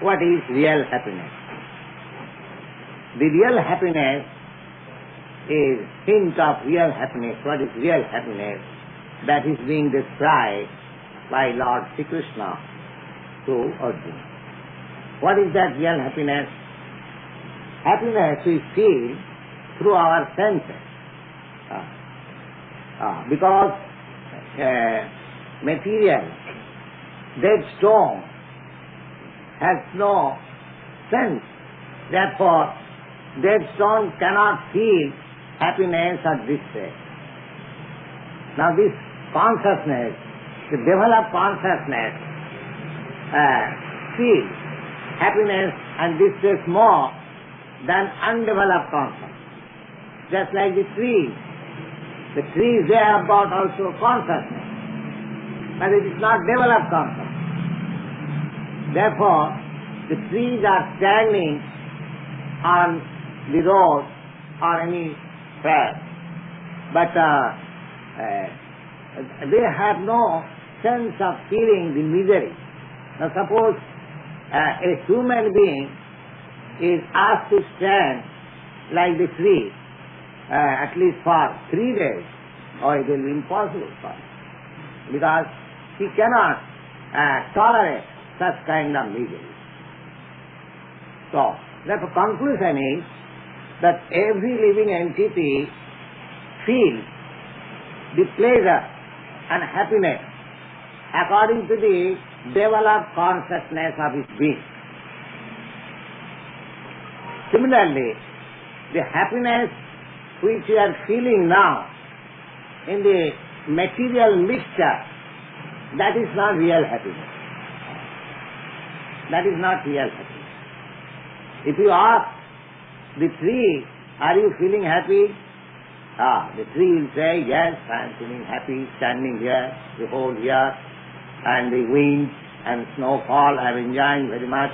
what is real happiness. The real happiness is hint of real happiness. What is real happiness? That is being described by Lord Sri Krishna to Arjuna. What is that real happiness? Happiness we feel through our senses. Because material, dead stone, has no sense. Therefore, dead stone cannot feel happiness or distress. Now this consciousness, the developed consciousness, feels happiness and distress more than undeveloped consciousness. Just like the trees. The trees, they have got also consciousness, but it is not developed consciousness. Therefore, the trees are standing on the road or any path, but they have no sense of feeling the misery. Now suppose a human being is asked to stand like the tree, at least for 3 days, or it will be impossible for him, because he cannot tolerate such kind of misery. So, the conclusion is that every living entity feels the pleasure and happiness according to the developed consciousness of his being. Similarly, the happiness which we are feeling now in the material mixture, that is not real happiness. That is not real happiness. If you ask the tree, are you feeling happy? The tree will say, yes, I am feeling happy standing here, the whole year, and the wind and snowfall I am enjoying very much.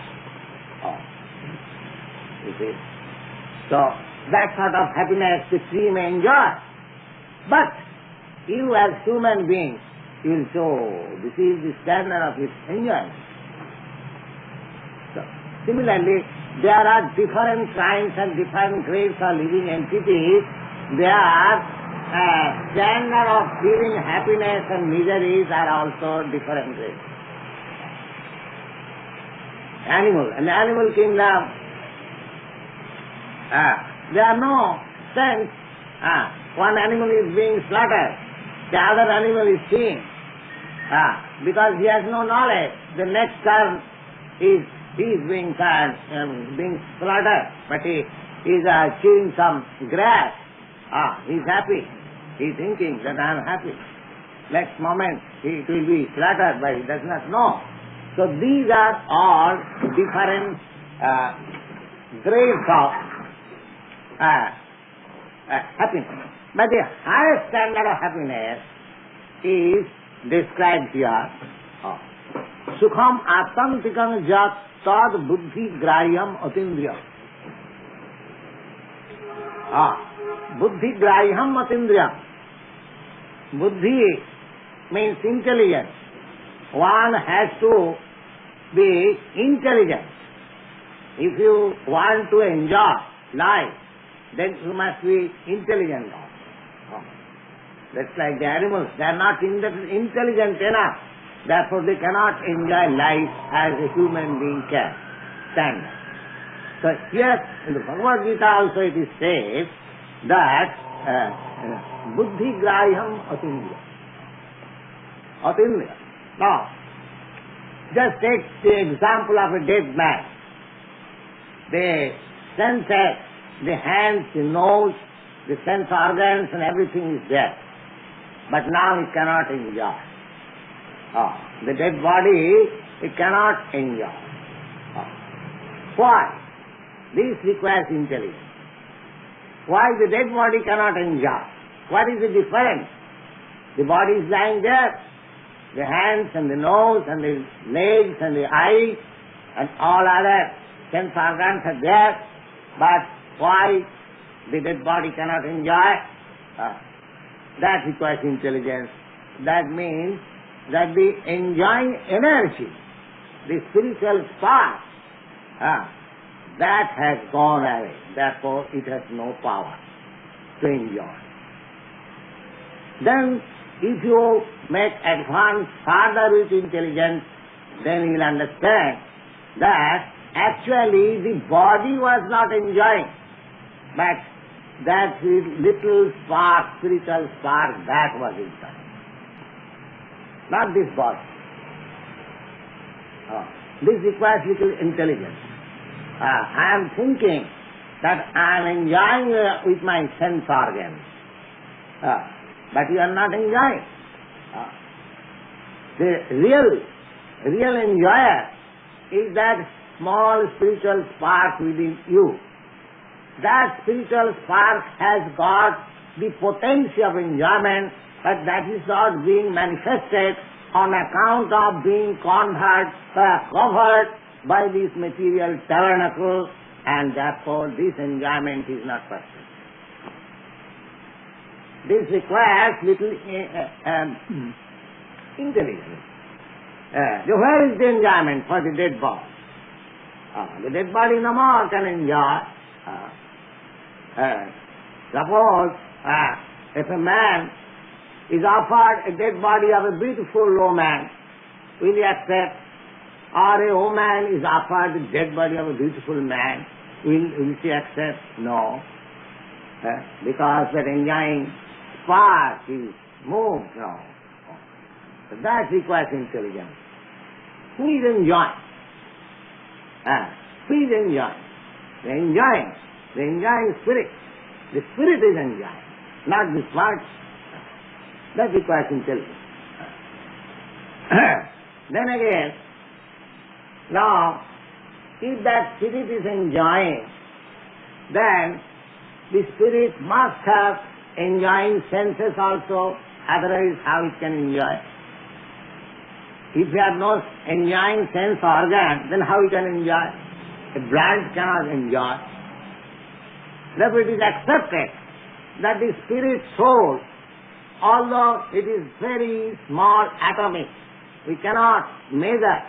You see. So, that sort of happiness the tree may enjoy. But you as human beings, you will say, this is the standard of its enjoyment. So, similarly, there are different kinds and different grades of living entities. Their standard of feeling happiness and miseries are also different grades. In the animal kingdom, there are no sense. One animal is being slaughtered, the other animal is seeing. Because he has no knowledge, the next turn he is being slaughtered, but he is chewing some grass. He is happy. He is thinking that I am happy. Next moment it will be slaughtered, but he does not know. So these are all different grades of happiness. But the highest standard of happiness is described here. Sukham atantikam jat tad buddhi grahyam atindriyam. Buddhi grahyam atindriyam. Buddhi means intelligence. One has to be intelligent. If you want to enjoy life, then you must be intelligent. That's like the animals. They are not intelligent enough. Therefore, they cannot enjoy life as a human being can. Standard. So here in the Bhagavad Gita also it is said that buddhi grahyam atindriya. Atindriya. Now, just take the example of a dead man. The senses, the hands, the nose, the sense organs and everything is there. But now he cannot enjoy. The dead body, he cannot enjoy. Why? This requires intelligence. Why the dead body cannot enjoy? What is the difference? The body is lying there. The hands and the nose and the legs and the eyes and all other sense organs are there. But why the dead body cannot enjoy? That requires intelligence. That means that the enjoying energy, the spiritual spark, that has gone away. Therefore, it has no power to enjoy. Then, if you make advance further with intelligence, then you will understand that actually the body was not enjoying, but that little spark, spiritual spark, that was enjoying. Not this body. This requires little intelligence. I am thinking that I am enjoying with my sense organs. But you are not enjoying. The real enjoyer is that small spiritual spark within you. That spiritual spark has got the potential of enjoyment, but that is not being manifested on account of being covered by this material tabernacle, and therefore this enjoyment is not possible. This requires little intelligence. Where is the enjoyment for the dead body? The dead body no more can enjoy. Suppose if a man is offered a dead body of a beautiful woman, will he accept? Or a woman is offered the dead body of a beautiful man, will she accept? No. Because that enjoying spark is moved now. So that requires intelligence. Who is enjoying? Who is enjoying? The enjoying spirit. The spirit is enjoying, not the spark. That requires intelligence. Then again, now, if that spirit is enjoying, then the spirit must have enjoying senses also, otherwise how it can enjoy? If you have no enjoying sense organ, then how you can enjoy? A branch cannot enjoy. Therefore it is accepted that the spirit soul, although it is very small atomic, we cannot measure.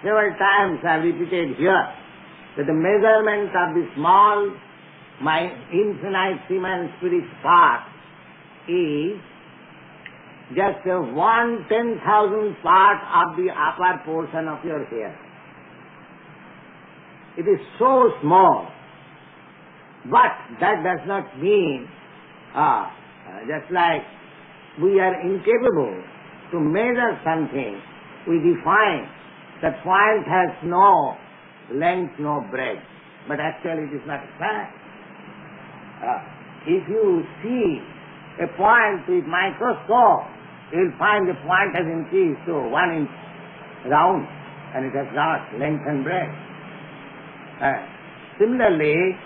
Several times I have repeated here that the measurement of the small, my infinitesimal spirit spark is just 1/10,000th part of the upper portion of your hair. It is so small, but that does not mean, just like we are incapable to measure something, we define that point has no length, no breadth, but actually it is not a fact. If you see a point with microscope, you will find the point has increased to 1 inch round, and it has got length and breadth. Similarly,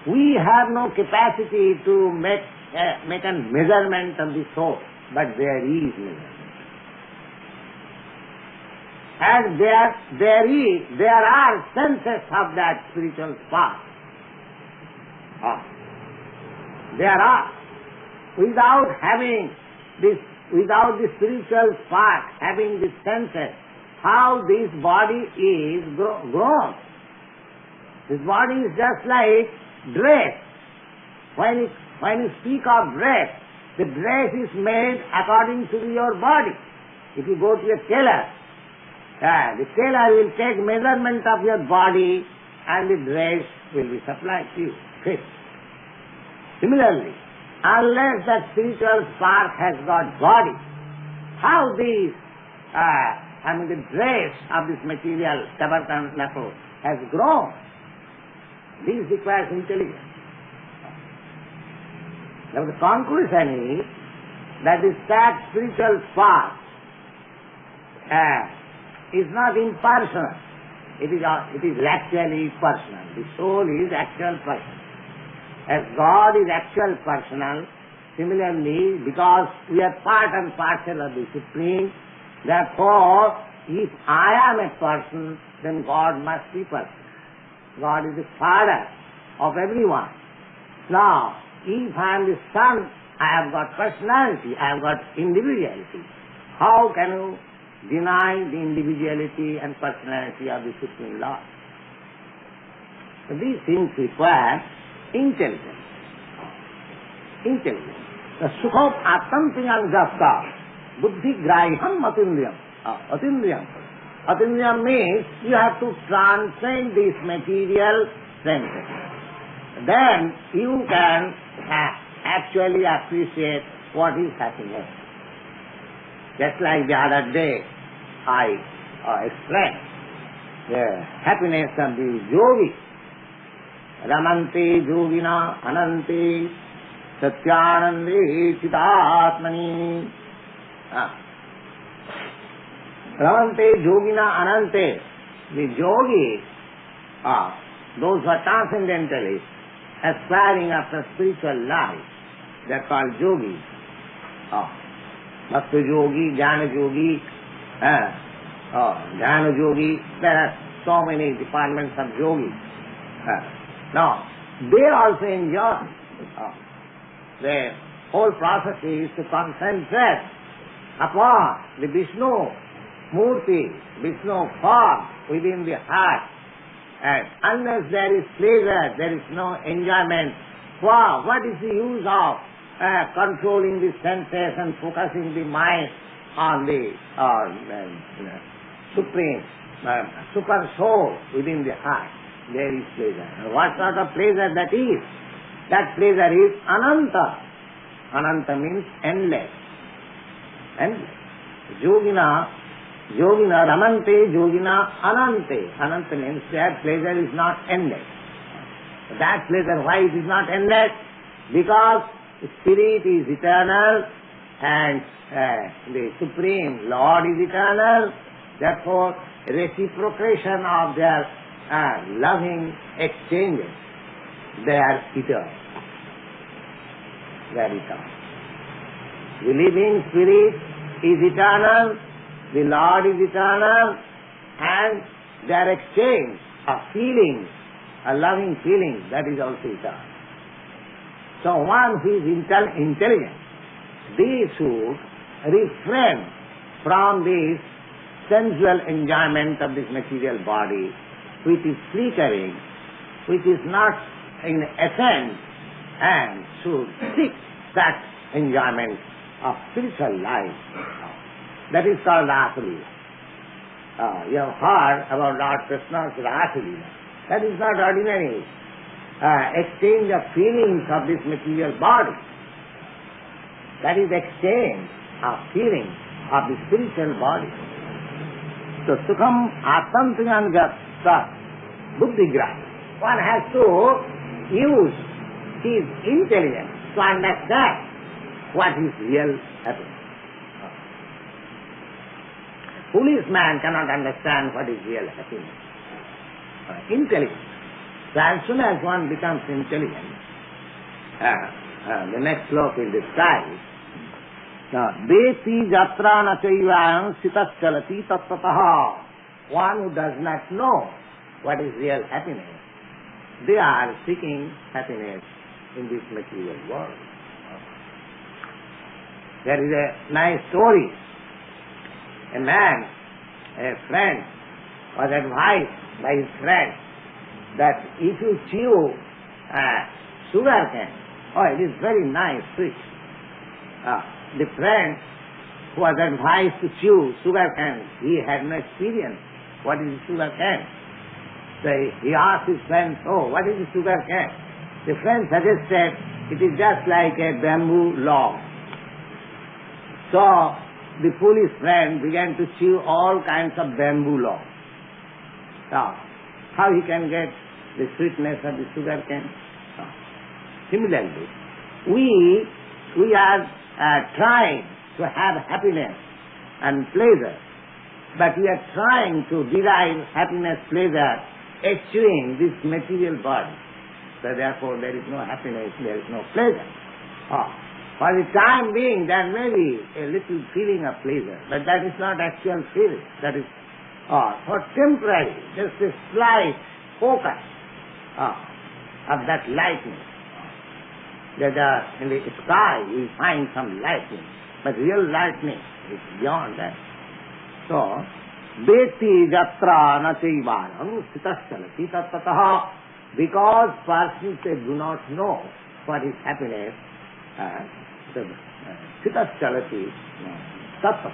we have no capacity to make a measurement of the soul, but there is measurement. And there are senses of that spiritual spark. There are. Without the spiritual spark, having the senses, how this body is grown. This body is just like dress. When you speak of dress, the dress is made according to your body. If you go to a tailor, the tailor will take measurement of your body and the dress will be supplied to you. Fit. Similarly, unless that spiritual spark has got body, how the dress of this material tabernacle has grown, this requires intelligence. Now the conclusion is that that spiritual spark is not impersonal. It is actually personal. The soul is actual personal. As God is actual personal, similarly, because we are part and parcel of the Supreme, therefore, if I am a person, then God must be personal. God is the Father of everyone. Now, if I am the Son, I have got personality, I have got individuality. How can you deny the individuality and personality of the Supreme Lord? So these things require intelligence. Intelligence. The sukham atantyam jasta buddhi graham atindriyam. Atindriyam. Atindriyam means you have to transcend these material senses. Then you can actually appreciate what is happiness. Just like the other day, I explained the happiness of the yogi. Ramante yogina anante satyanande chitatmani. Ramante yogina anante. The yogi, those who are transcendentalists, aspiring after spiritual life, they are called yogis. Bhakti yogi, jnana yogi, jnana yogi, there are so many departments of yogis. Now, they also enjoy. The whole process is to concentrate upon the Vishnu Murti, Vishnu form within the heart. And unless there is pleasure, there is no enjoyment. Wow, what is the use of controlling the senses and focusing the mind on the supreme, super soul within the heart? There is pleasure. And what sort of pleasure that is? That pleasure is ananta. Ananta means endless. Endless. Yogina, ramante, yogina, anante. Ananta means that pleasure is not endless. That pleasure, why it is not endless? Because Spirit is eternal and the Supreme Lord is eternal. Therefore, reciprocation of their loving exchanges, they are eternal. They are eternal. The living Spirit is eternal, the Lord is eternal, and their exchange of feelings, a loving feeling, that is also eternal. So one who is intelligent, they should refrain from this sensual enjoyment of this material body, which is flickering, which is not in essence, and should seek that enjoyment of spiritual life. That is called Rasalila. You have heard about Lord Krishna's Rasalila. That is not ordinary exchange of feelings of this material body. That is exchange of feelings of the spiritual body. So sukham atantyam jasta buddhigraham. One has to use his intelligence to understand what is real happiness. Foolish man cannot understand what is real happiness. Intelligence. So as soon as one becomes intelligent, the next slope will describe Deti jatra na chaivayam sitaschalati tattataha. One who does not know what is real happiness, they are seeking happiness in this material world. There is a nice story. A man, a friend, was advised by his friend that if you chew sugar cane, it is very nice, sweet. The friend who was advised to chew sugar cane, he had no experience. What is sugar cane? So he asked his friend, what is the sugar cane? The friend suggested, it is just like a bamboo log. So the foolish friend began to chew all kinds of bamboo logs. Now, how he can get the sweetness of the sugar cane? Similarly, we are trying to have happiness and pleasure, but we are trying to derive happiness, pleasure, eschewing this material body. So therefore there is no happiness, there is no pleasure. For the time being there may be a little feeling of pleasure, but that is not actual feeling. That is for temporary, just a slight focus of that lightning. That in the sky we find some lightning, but real lightning is beyond that. So, Beti jatra na chaivaram sitaschalati tattataha. because persons they do not know what is happiness, the Chitaschalati, Tattva,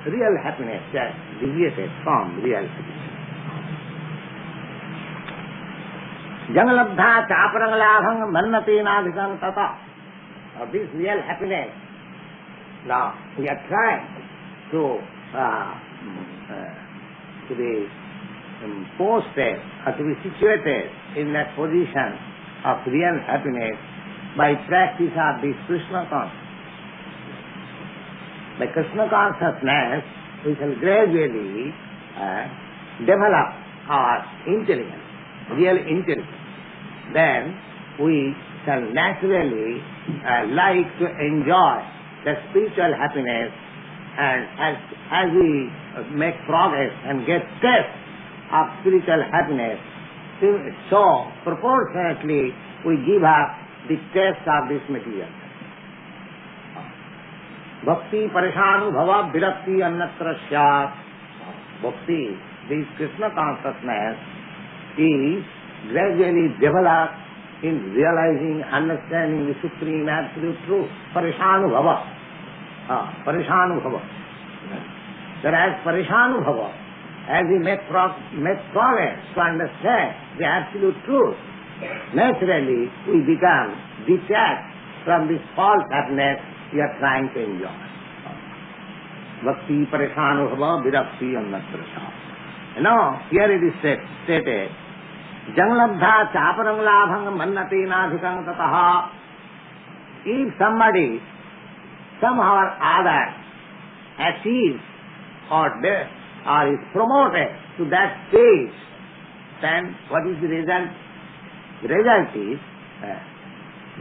real happiness that deviated from real happiness. Jangalabdha chaparangalabhang mannati nadhikam tata. This real happiness, now we are trying to be posted or to be situated in that position of real happiness by practice of this Krishna consciousness. By Krishna consciousness, we shall gradually develop our intelligence, real intelligence. Then we shall naturally like to enjoy the spiritual happiness, and as we make progress and get taste of spiritual happiness, so proportionately we give up the taste of this material. Bhakti parishanubhava virakti annatra syat. Bhakti, this Krishna consciousness, is gradually developed in realizing, understanding the supreme absolute truth. Parishanubhava. Parishanubhava. Whereas parishanubhava, as we make progress to understand the absolute truth, naturally we become detached from this false happiness we are trying to enjoy. Bhakti parishanubhava virakti annatra. Now, here it is stated, Janglabdha chaparanglabhang mannati nadhikam tataha. If somebody somehow or other achieves or is promoted to that stage, then what is the result? The result is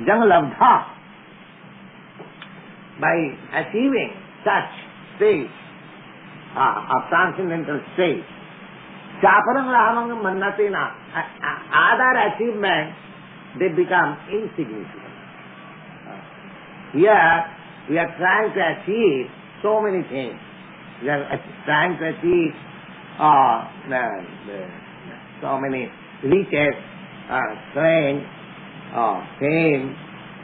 Janglabdha. By achieving such stage of transcendental state, chaparanglabhang mannati na. Other achievements, they become insignificant. Here, we are trying to achieve so many things. We are trying to achieve so many riches, strength, fame,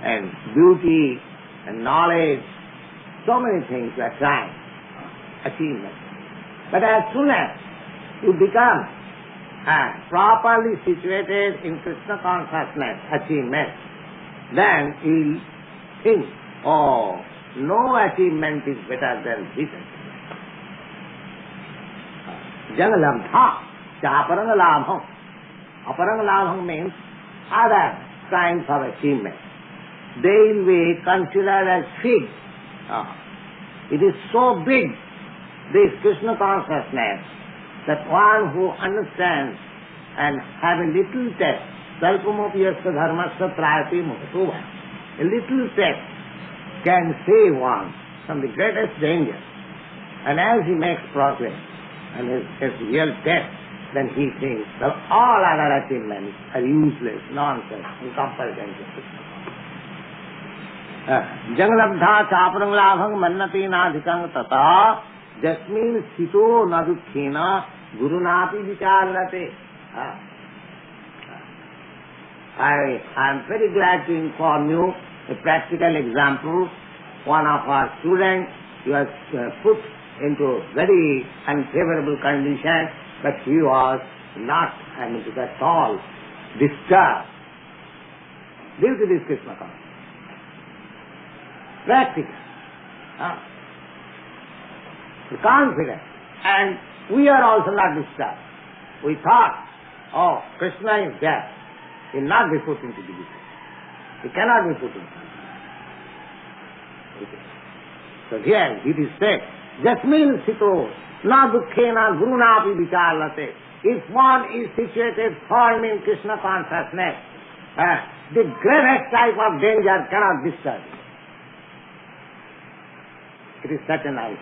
and beauty, and knowledge. So many things we are trying, achievement. But as soon as you become properly situated in Krishna consciousness achievement, then you think, oh, no achievement is better than this achievement. Jangalabdha, chaparangalabham. Aparangalabham means other kinds of achievement. They will be considered as fig. It is so big, this Krishna consciousness, that one who understands and have a little taste, salpamopiyasya dharmasya trayati muhtuva, a little taste can save one from the greatest danger. And as he makes progress and has real taste, then he thinks that all other achievements are useless, nonsense, in comparison to Krishna. Janglabdha chaparanglabhang mannati nadhikam tata jasmin sito nadukhena gurunapi vicharlate. I am very glad to inform you a practical example. One of our students was put into very unfavorable condition, but he was not at all disturbed due to this Krishna consciousness. Practical. Confident. And we are also not disturbed. We thought, oh, Krishna is there. He will not be put into difficulty. He cannot be put into difficulty. So here it is said, Jasmin sito na dukkhena gurunapi vicharlate. If one is situated firm in Krishna consciousness, the greatest type of danger cannot disturb him. It is such a nice.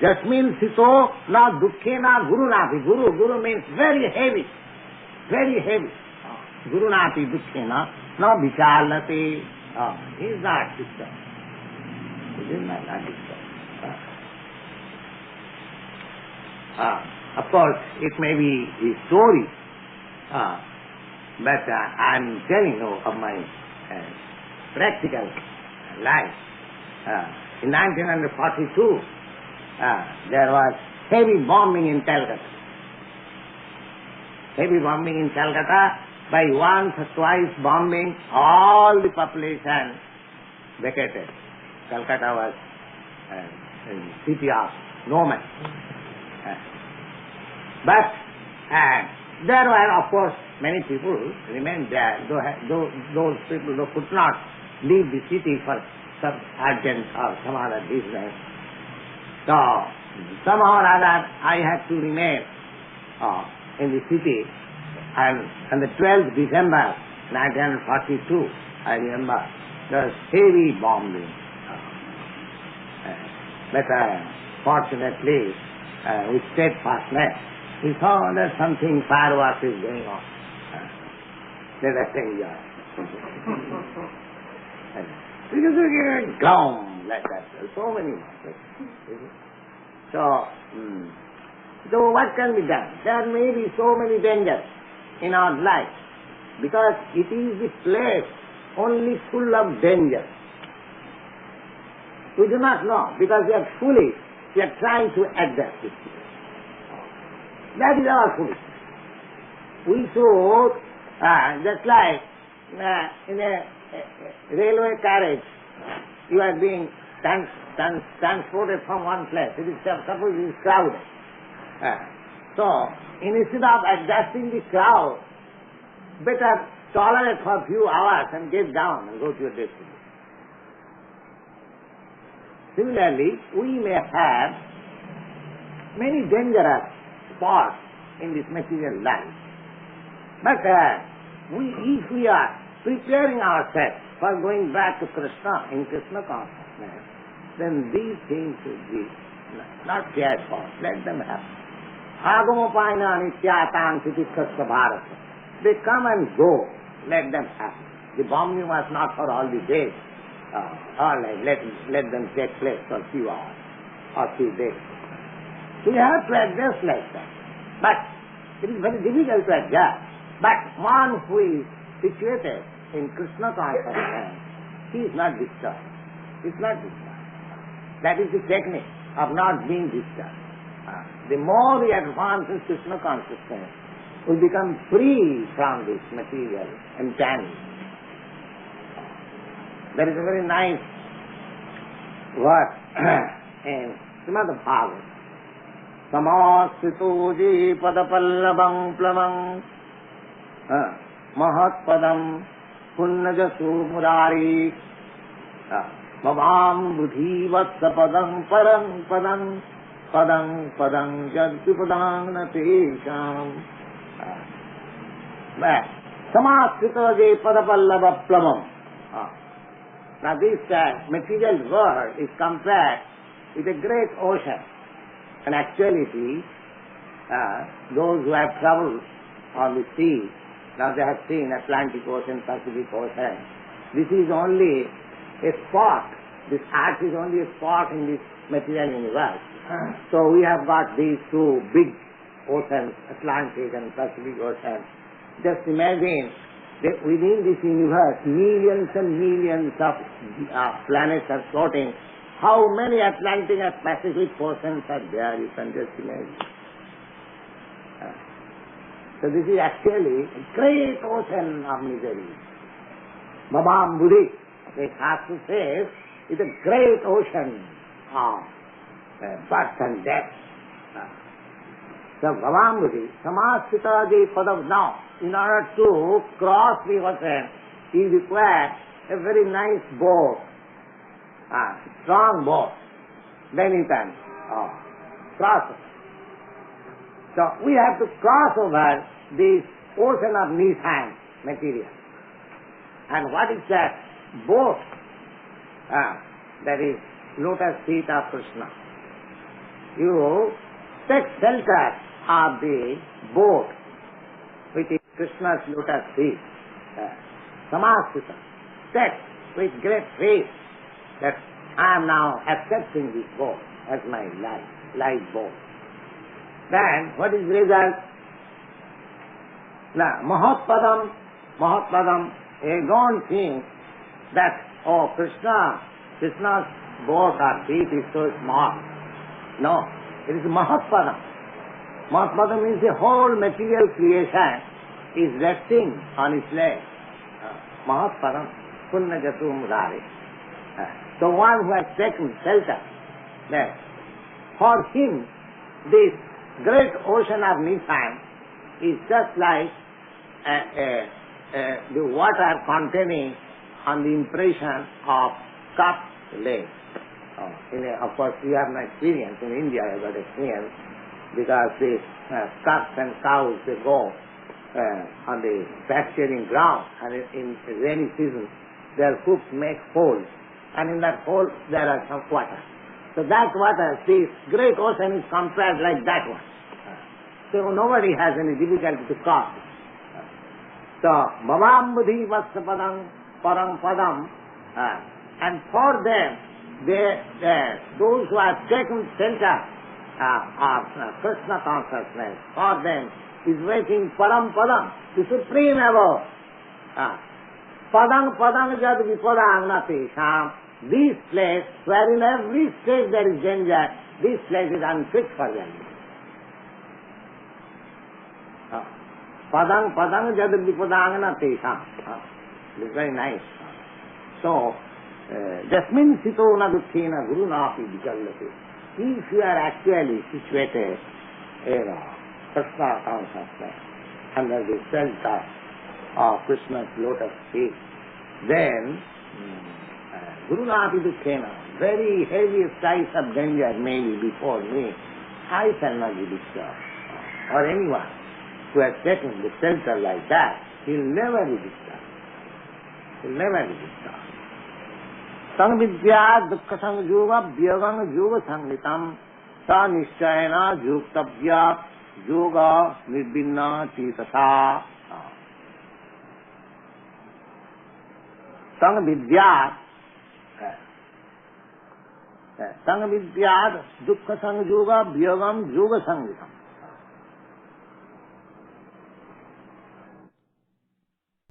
Jasmin sito na dukkhena gurunapi. Guru means very heavy. Very heavy. Gurunapi dukkhena na vicharlate. He is not disturbed. He is not disturbed. Of course, it may be the story But I'm telling you of my practical life. In 1942, there was heavy bombing in Calcutta. Heavy bombing in Calcutta. By once or twice bombing, all the population vacated. Calcutta was a city of no man. But there were, of course, many people remained there. Those people who could not leave the city for some urgent or some other business. So, somehow or other, I had to remain in the city. And on the 12th December 1942, I remember, there was heavy bombing. But fortunately, with steadfastness, we saw that something fireworks is going on. Let us enjoy. Because we get glum like that. So many. So what can be done? There may be so many dangers in our life, because it is the place only full of danger. We do not know, because we are foolish. We are trying to adjust it. That is our foolishness. We should, just like in a railway carriage, you are being transported from one place. It is suppose it is crowded. So, instead of adjusting the crowd, better tolerate for a few hours and get down and go to your destination. Similarly, we may have many dangerous spots in this material life. But if we are preparing ourselves for going back to Krishna in Krishna consciousness, then these things should be not cared for. Let them happen. Agamapaina nityatang titikkhasya bharata. They come and go. Let them happen. The bombing was not for all the days. Let them take place for a few hours or few days. So you have to adjust like that. But it is very difficult to adjust. But one who is situated in Krishna consciousness, he is not disturbed. He is not disturbed. That is the technique of not being disturbed. The more we advance in Krishna consciousness, we become free from this material entanglement. There is a very nice verse in ЩrīmadBhāgavatam. Samasritoji padapallabam plamam mahatpadam punnajasu murari bhavam buddhi vatsa padam param padam padam padam jadvipadam natesham. Samasritoji padapallabam plamam. Now this material world is compared with a great ocean. And actuality, those who have traveled on the sea, now they have seen Atlantic Ocean, Pacific Ocean. This is only a spot. This earth is only a spot in this material universe. So we have got these two big oceans, Atlantic and Pacific Ocean. Just imagine that within this universe, millions and millions of planets are floating. How many Atlantic and Pacific oceans are there? You can just imagine. So this is actually a great ocean of misery. Bhabam Buddhi, the Shastra says, is a great ocean of birth and death. So Bhabam Buddhi, Samasritaji Padav. Now, in order to cross the ocean, you require a very nice boat, strong boat. Then you can cross over. So we have to cross over this ocean of Nissan material. And what is that boat? That is lotus feet of Krishna. You take shelter of the boat which is Krishna's lotus feet. Samasrita. Take with great faith that I am now accepting this boat as my life boat. Then what is the result? Now, Mahatpadam, don't think that, oh, Krishna's both or feet is so small. No, it is Mahatpadam. Mahatpadam means the whole material creation is resting on his legs. Mahatpadam, Punnajatum Rare. The one who has taken shelter, that for him this great ocean of Nibbana is just like the water containing on the impression of cupped legs. Of course, we have no experience in India, I got experience, because the cups and cows, they go on the pasturing ground, and in rainy season their hoofs make holes, and in that hole there are some water. So that water, this great ocean is compared like that one. So nobody has any difficulty to cross it. So, Bhavam Buddhi Vatsapadam Param Padam, and for them, those who have taken shelter of Krishna consciousness, for them is waiting Param Padam, the supreme abode. Padang Padang Jad Vipadang Natesham, this place where in every stage there is danger, this place is unfit for them. Padang Padang Jad Vipadang Natesham. It's very nice. So, Jasmin Sito Nadukhena Guru Napi Vijalate. If you are actually situated in Krishna consciousness under the shelter of Krishna's lotus feet, then Guru Napi Dukhena, very heavy skies of danger may be before me, I shall not be disturbed. Or anyone who has taken the shelter like that, he will never be disturbed. He will never be disturbed. Sang vidya dukkha sang yoga bhyagang yoga sangitam sa nishchayana yuktavya yoga nirbinna chetasa. Sang vidya dukkha sang yoga bhyagam yoga sangitam.